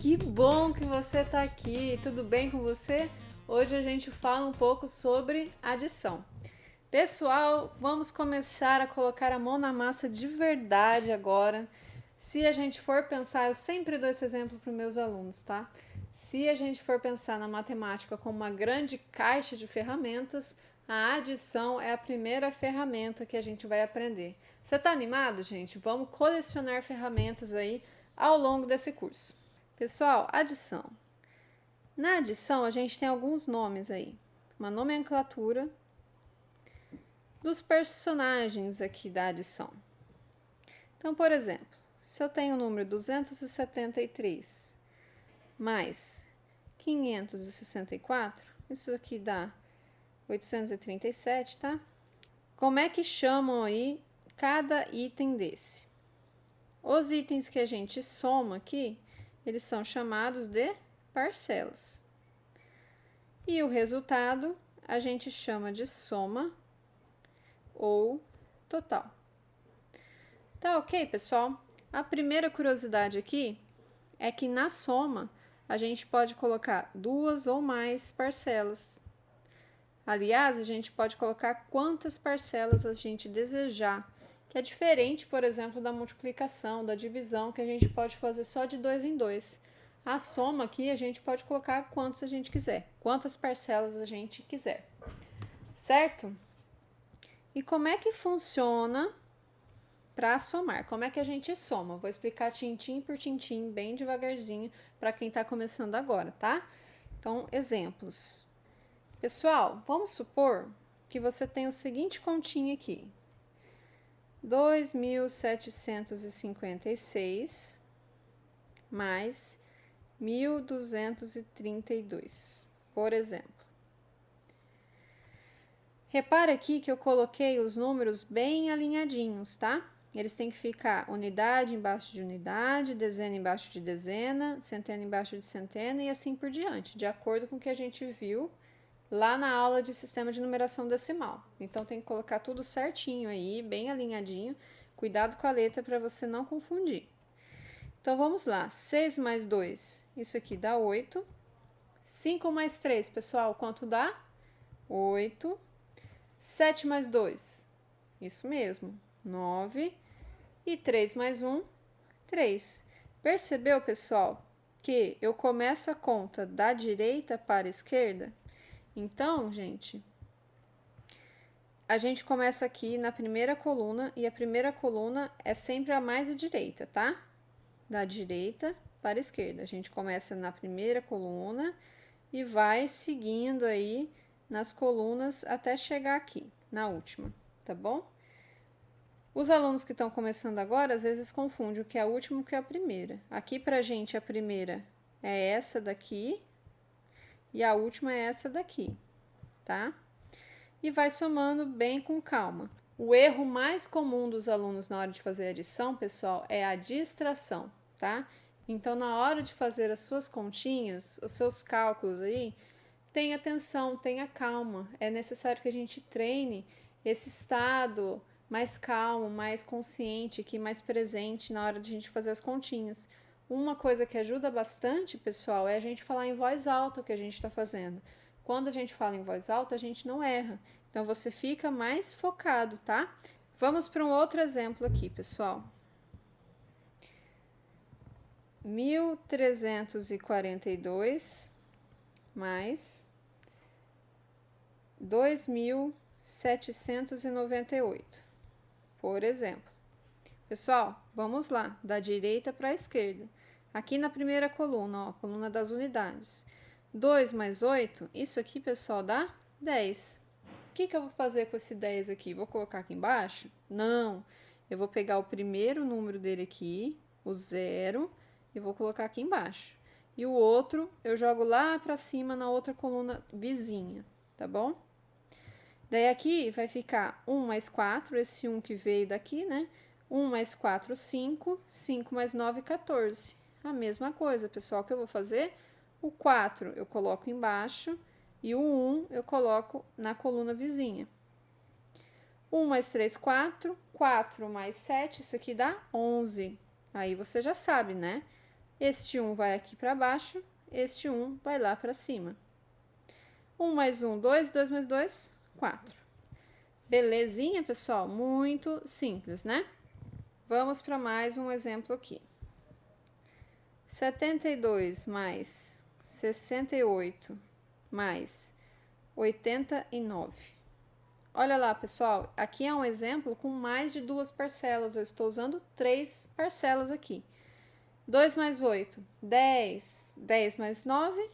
Que bom que você está aqui! Tudo bem com você? Hoje a gente fala um pouco sobre adição. Pessoal, vamos começar a colocar a mão na massa de verdade agora. Se a gente for pensar, eu sempre dou esse exemplo para os meus alunos, tá? Se a gente for pensar na matemática como uma grande caixa de ferramentas, a adição é a primeira ferramenta que a gente vai aprender. Você está animado, gente? Vamos colecionar ferramentas aí ao longo desse curso. Pessoal, adição. Na adição, a gente tem alguns nomes aí. Uma nomenclatura dos personagens aqui da adição. Então, por exemplo, se eu tenho o número 273 mais 564, isso aqui dá 837, tá? Como é que chamam aí cada item desse? Os itens que a gente soma aqui, eles são chamados de parcelas. E o resultado a gente chama de soma ou total. Tá ok, pessoal? A primeira curiosidade aqui é que na soma a gente pode colocar duas ou mais parcelas. Aliás, a gente pode colocar quantas parcelas a gente desejar, que é diferente, por exemplo, da multiplicação, da divisão, que a gente pode fazer só de 2 em 2. A soma aqui a gente pode colocar quantos a gente quiser, quantas parcelas a gente quiser, certo? E como é que funciona para somar? Como é que a gente soma? Vou explicar tintim por tintim, bem devagarzinho, para quem está começando agora, tá? Então, exemplos. Pessoal, vamos supor que você tem o seguinte continho aqui: 2.756 mais 1.232, por exemplo. Repara aqui que eu coloquei os números bem alinhadinhos, tá? Eles têm que ficar unidade embaixo de unidade, dezena embaixo de dezena, centena embaixo de centena e assim por diante, de acordo com o que a gente viu lá na aula de sistema de numeração decimal. Então tem que colocar tudo certinho aí, bem alinhadinho. Cuidado com a letra para você não confundir. Então vamos lá, 6 mais 2, isso aqui dá 8. 5 mais 3, pessoal, quanto dá? 8. 7 mais 2, isso mesmo, 9. E 3 mais 1, 3. Percebeu, pessoal, que eu começo a conta da direita para a esquerda? Então, gente, a gente começa aqui na primeira coluna e a primeira coluna é sempre a mais à direita, tá? Da direita para a esquerda. A gente começa na primeira coluna e vai seguindo aí nas colunas até chegar aqui, na última, tá bom? Os alunos que estão começando agora, às vezes confundem o que é a última e o que é a primeira. Aqui pra gente, a primeira é essa daqui e a última é essa daqui, tá? E vai somando bem com calma. O erro mais comum dos alunos na hora de fazer adição, pessoal, é a distração, tá? Então, na hora de fazer as suas continhas, os seus cálculos aí, tenha atenção, tenha calma. É necessário que a gente treine esse estado mais calmo, mais consciente, aqui, mais presente na hora de a gente fazer as continhas. Uma coisa que ajuda bastante, pessoal, é a gente falar em voz alta o que a gente está fazendo. Quando a gente fala em voz alta, a gente não erra. Então, você fica mais focado, tá? Vamos para um outro exemplo aqui, pessoal. 1.342 mais 2.798, por exemplo. Pessoal, vamos lá, da direita para a esquerda. Aqui na primeira coluna, ó, coluna das unidades. 2 mais 8, isso aqui, pessoal, dá 10. O que eu vou fazer com esse 10 aqui? Vou colocar aqui embaixo? Não, eu vou pegar o primeiro número dele aqui, o 0, e vou colocar aqui embaixo. E o outro eu jogo lá para cima na outra coluna vizinha, tá bom? Daí aqui vai ficar 1 mais 4, esse 1 que veio daqui, né? 1 mais 4, 5. 5 mais 9, 14. A mesma coisa, pessoal, que eu vou fazer. O 4 eu coloco embaixo e o 1 eu coloco na coluna vizinha. 1 mais 3, 4. 4 mais 7, isso aqui dá 11. Aí você já sabe, né? Este 1 vai aqui para baixo, este 1 vai lá para cima. 1 mais 1, 2, 2 mais 2, 4. Belezinha, pessoal? Muito simples, né? Vamos para mais um exemplo aqui. 72 mais 68 mais 89. Olha lá, pessoal, aqui é um exemplo com mais de 2 parcelas. Eu estou usando 3 parcelas aqui. 2 mais 8, 10. 10 mais 9,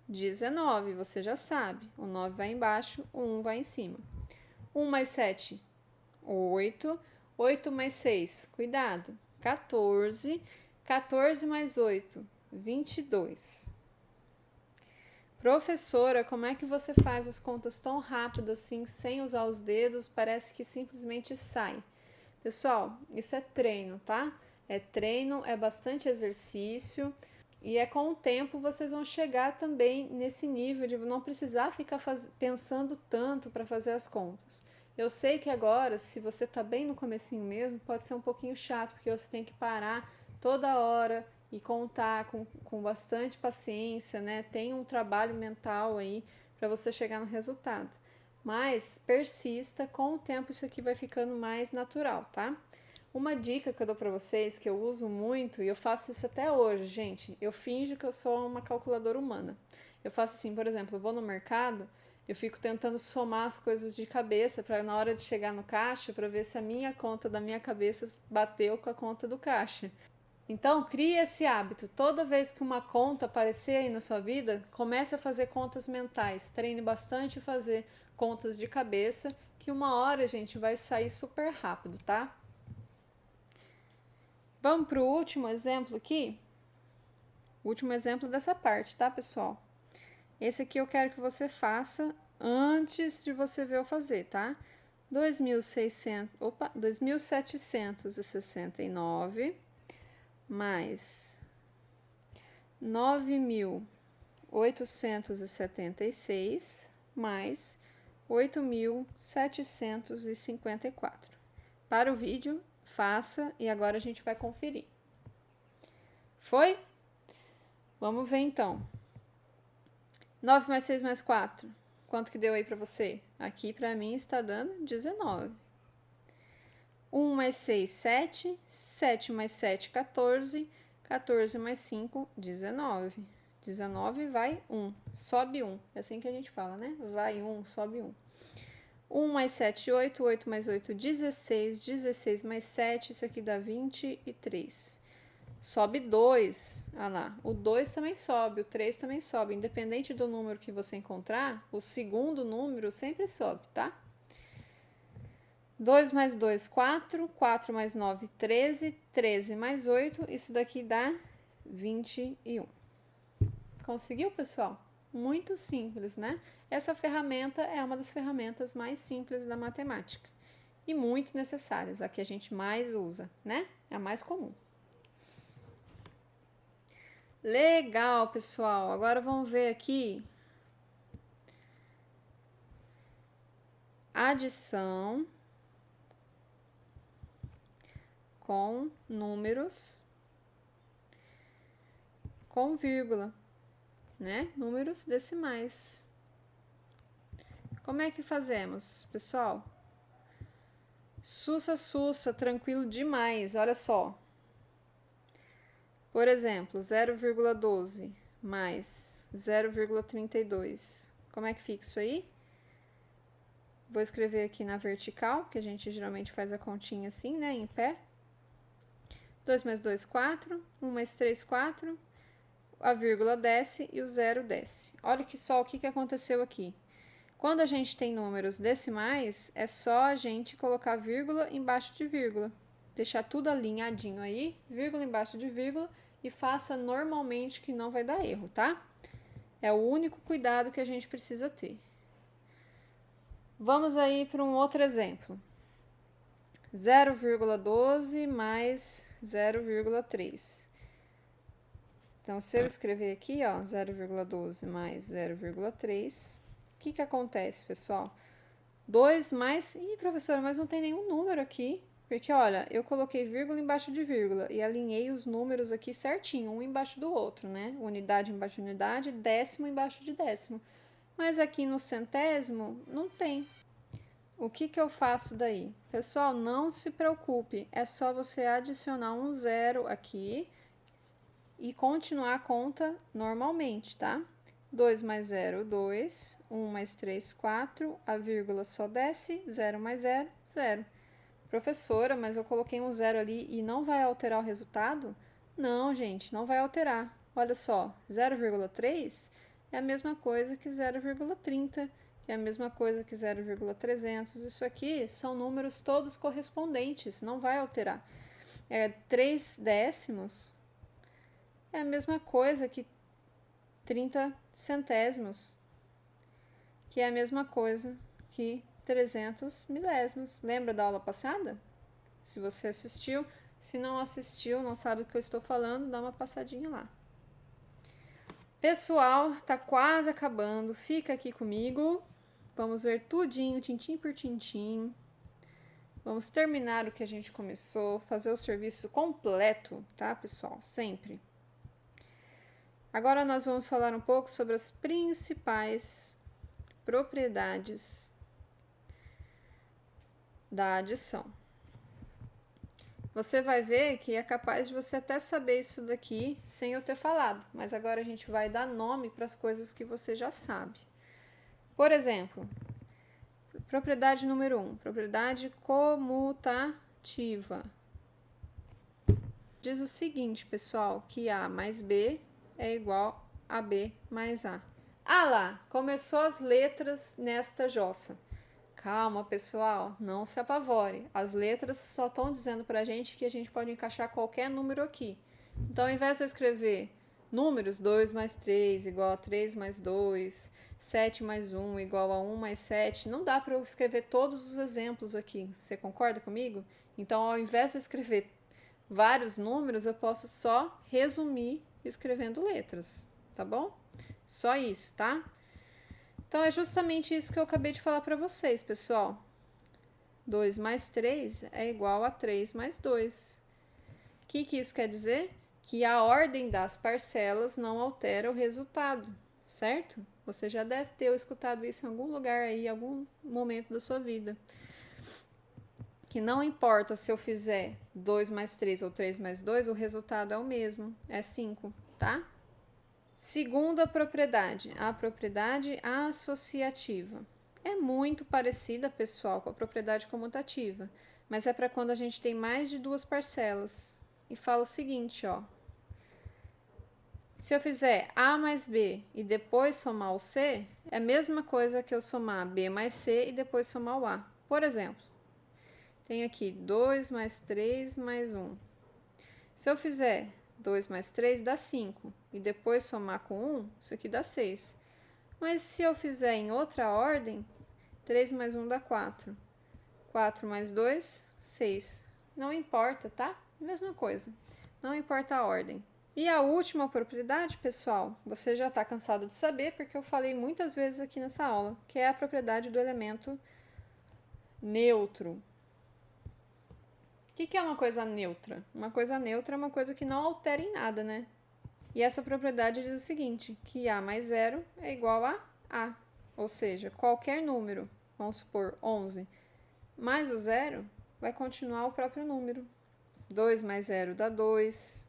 19. Você já sabe. O 9 vai embaixo, o 1 vai em cima. 1 mais 7, 8. 8 mais 6, cuidado, 14. 14 mais 8, 22. Professora, como é que você faz as contas tão rápido assim, sem usar os dedos? Parece que simplesmente sai. Pessoal, isso é treino, tá? É treino, é bastante exercício e é com o tempo vocês vão chegar também nesse nível de não precisar ficar pensando tanto para fazer as contas. Eu sei que agora, se você tá bem no comecinho mesmo, pode ser um pouquinho chato, porque você tem que parar toda hora e contar com bastante paciência, né? Tem um trabalho mental aí para você chegar no resultado. Mas persista, com o tempo isso aqui vai ficando mais natural, tá? Uma dica que eu dou para vocês, que eu uso muito, e eu faço isso até hoje, gente, eu finjo que eu sou uma calculadora humana. Eu faço assim, por exemplo, eu vou no mercado, eu fico tentando somar as coisas de cabeça para na hora de chegar no caixa, para ver se a minha conta da minha cabeça bateu com a conta do caixa. Então, crie esse hábito. Toda vez que uma conta aparecer aí na sua vida, comece a fazer contas mentais. Treine bastante a fazer contas de cabeça, que uma hora, gente, vai sair super rápido, tá? Vamos para o último exemplo aqui? O último exemplo dessa parte, tá, pessoal? Esse aqui eu quero que você faça antes de você ver eu fazer, tá? 2.769 mais 9.876 mais 8.754. Para o vídeo, faça e agora a gente vai conferir. Foi? Vamos ver então. 9 mais 6 mais 4. Quanto que deu aí para você? Aqui para mim está dando 19. 1 mais 6, 7. 7 mais 7, 14. 14 mais 5, 19. 19 vai 1. Sobe 1. É assim que a gente fala, né? Vai 1, sobe 1. 1 mais 7, 8. 8 mais 8, 16. 16 mais 7, isso aqui dá 23. Sobe 2. Ah lá, o 2 também sobe, o 3 também sobe. Independente do número que você encontrar, o segundo número sempre sobe, tá? 2 mais 2, 4. 4 mais 9, 13. 13 mais 8, isso daqui dá 21. Conseguiu, pessoal? Muito simples, né? Essa ferramenta é uma das ferramentas mais simples da matemática e muito necessárias, a que a gente mais usa, né? É a mais comum. Legal, pessoal. Agora vamos ver aqui adição com números com vírgula, né? Números decimais. Como é que fazemos, pessoal? Sussa, sussa, tranquilo demais. Olha só. Por exemplo, 0,12 mais 0,32. Como é que fica isso aí? Vou escrever aqui na vertical, que a gente geralmente faz a continha assim, né, em pé. 2 mais 2, 4. 1 mais 3, 4. A vírgula desce e o zero desce. Olha que só o que aconteceu aqui. Quando a gente tem números decimais, é só a gente colocar vírgula embaixo de vírgula. Deixar tudo alinhadinho aí, vírgula embaixo de vírgula, e faça normalmente que não vai dar erro, tá? É o único cuidado que a gente precisa ter. Vamos aí para um outro exemplo. 0,12 mais 0,3. Então, se eu escrever aqui, ó, 0,12 mais 0,3, o que acontece, pessoal? 2 mais... Ih, professora, mas não tem nenhum número aqui. Porque, olha, eu coloquei vírgula embaixo de vírgula e alinhei os números aqui certinho, um embaixo do outro, né? Unidade embaixo de unidade, décimo embaixo de décimo. Mas aqui no centésimo não tem. O que eu faço daí? Pessoal, não se preocupe, é só você adicionar um zero aqui e continuar a conta normalmente, tá? 2 mais 0, 2. 1 mais 3, 4. A vírgula só desce. 0 mais 0, 0. Professora, mas eu coloquei um zero ali e não vai alterar o resultado? Não, gente, não vai alterar. Olha só, 0,3 é a mesma coisa que 0,30, que é a mesma coisa que 0,300. Isso aqui são números todos correspondentes, não vai alterar. 3 décimos é a mesma coisa que 30 centésimos, que é a mesma coisa que 300 milésimos. Lembra da aula passada? Se você assistiu, se não assistiu, não sabe o que eu estou falando, dá uma passadinha lá. Pessoal, tá quase acabando. Fica aqui comigo. Vamos ver tudinho, tintim por tintim. Vamos terminar o que a gente começou, fazer o serviço completo, tá, pessoal? Sempre. Agora nós vamos falar um pouco sobre as principais propriedades da adição. Você vai ver que é capaz de você até saber isso daqui sem eu ter falado, mas agora a gente vai dar nome para as coisas que você já sabe. Por exemplo, propriedade número 1, propriedade comutativa. Diz o seguinte, pessoal, que A mais B é igual a B mais A. Ah lá, começou as letras nesta jossa. Calma, pessoal, não se apavore. As letras só estão dizendo pra gente que a gente pode encaixar qualquer número aqui. Então, ao invés de eu escrever números 2 mais 3 igual a 3 mais 2, 7 mais 1 igual a 1 mais 7, não dá para eu escrever todos os exemplos aqui. Você concorda comigo? Então, ao invés de eu escrever vários números, eu posso só resumir escrevendo letras, tá bom? Só isso, tá? Então, é justamente isso que eu acabei de falar para vocês, pessoal. 2 mais 3 é igual a 3 mais 2. O que isso quer dizer? Que a ordem das parcelas não altera o resultado, certo? Você já deve ter escutado isso em algum lugar aí, em algum momento da sua vida. Que não importa se eu fizer 2 mais 3 ou 3 mais 2, o resultado é o mesmo, é 5, tá? Segunda propriedade, a propriedade associativa. É muito parecida, pessoal, com a propriedade comutativa, mas é para quando a gente tem mais de duas parcelas. E fala o seguinte, ó. Se eu fizer A mais B e depois somar o C, é a mesma coisa que eu somar B mais C e depois somar o A. Por exemplo, tem aqui 2 mais 3 mais 1. Se eu fizer 2 mais 3 dá 5. E depois somar com 1, isso aqui dá 6. Mas se eu fizer em outra ordem, 3 mais 1 dá 4. 4 mais 2, 6. Não importa, tá? Mesma coisa. Não importa a ordem. E a última propriedade, pessoal, você já está cansado de saber, porque eu falei muitas vezes aqui nessa aula, que é a propriedade do elemento neutro. O que é uma coisa neutra? Uma coisa neutra é uma coisa que não altera em nada, né? E essa propriedade diz o seguinte, que A mais 0 é igual a A. Ou seja, qualquer número, vamos supor 11, mais o zero, vai continuar o próprio número. 2 mais 0 dá 2.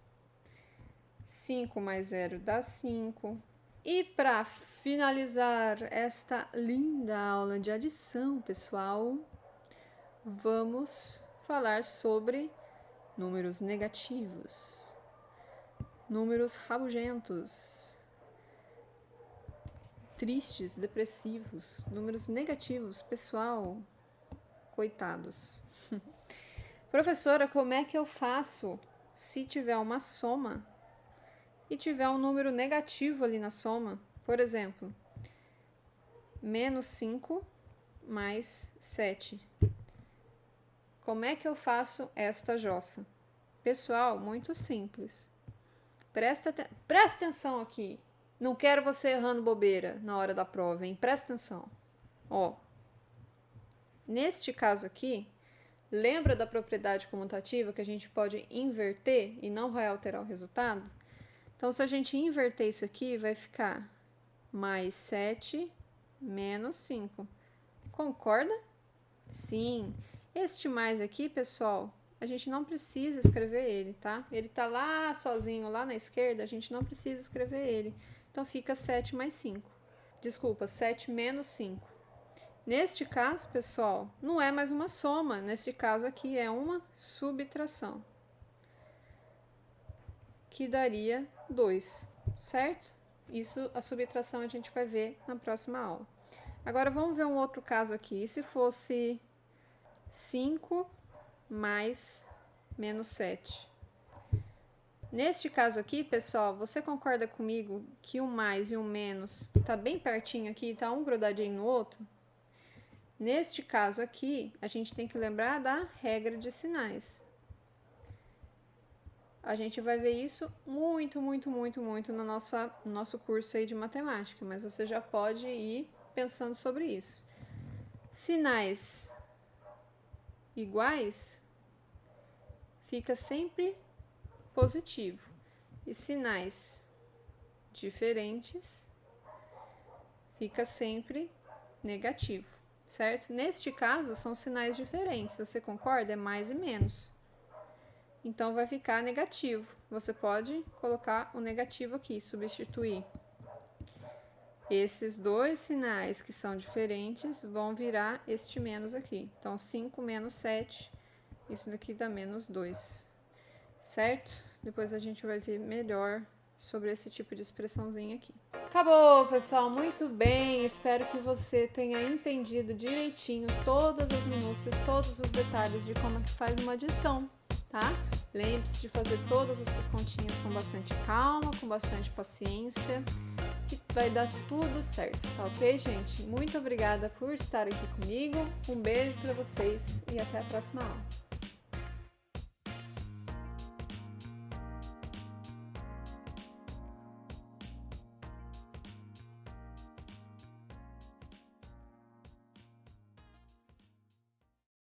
5 mais 0 dá 5. E para finalizar esta linda aula de adição, pessoal, vamos falar sobre números negativos, números rabugentos, tristes, depressivos, números negativos, pessoal, coitados. Professora, como é que eu faço se tiver uma soma e tiver um número negativo ali na soma? Por exemplo, menos 5 mais 7. Como é que eu faço esta jossa? Pessoal, muito simples. Presta atenção aqui. Não quero você errando bobeira na hora da prova, hein? Presta atenção. Ó, neste caso aqui, Lembra da propriedade comutativa que a gente pode inverter e não vai alterar o resultado? Então, se a gente inverter isso aqui, vai ficar mais 7 menos 5. Concorda? Sim. Este mais aqui, pessoal, a gente não precisa escrever ele, tá? Ele tá lá sozinho, lá na esquerda, a gente não precisa escrever ele. Então, fica 7 mais 5. Desculpa, 7 menos 5. Neste caso, pessoal, não é mais uma soma. Neste caso aqui é uma subtração, que daria 2, certo? Isso, a subtração a gente vai ver na próxima aula. Agora, vamos ver um outro caso aqui. E se fosse 5 mais menos 7? Neste caso aqui, pessoal, você concorda comigo que o mais e o menos tá bem pertinho aqui, tá um grudadinho no outro? Neste caso aqui, a gente tem que lembrar da regra de sinais. A gente vai ver isso muito no nosso curso aí de matemática, mas você já pode ir pensando sobre isso. Sinais iguais fica sempre positivo e sinais diferentes fica sempre negativo, certo? Neste caso, são sinais diferentes, você concorda? É mais e menos. Então, vai ficar negativo. Você pode colocar o negativo aqui, substituir. Esses dois sinais que são diferentes vão virar este menos aqui. Então, 5 menos 7, isso daqui dá menos 2, certo? Depois a gente vai ver melhor sobre esse tipo de expressãozinha aqui. Acabou, pessoal, muito bem. Espero que você tenha entendido direitinho todas as minúcias, todos os detalhes de como é que faz uma adição, tá? Lembre-se de fazer todas as suas continhas com bastante calma, com bastante paciência, que vai dar tudo certo, tá ok, gente? Muito obrigada por estar aqui comigo. Um beijo para vocês e até a próxima aula.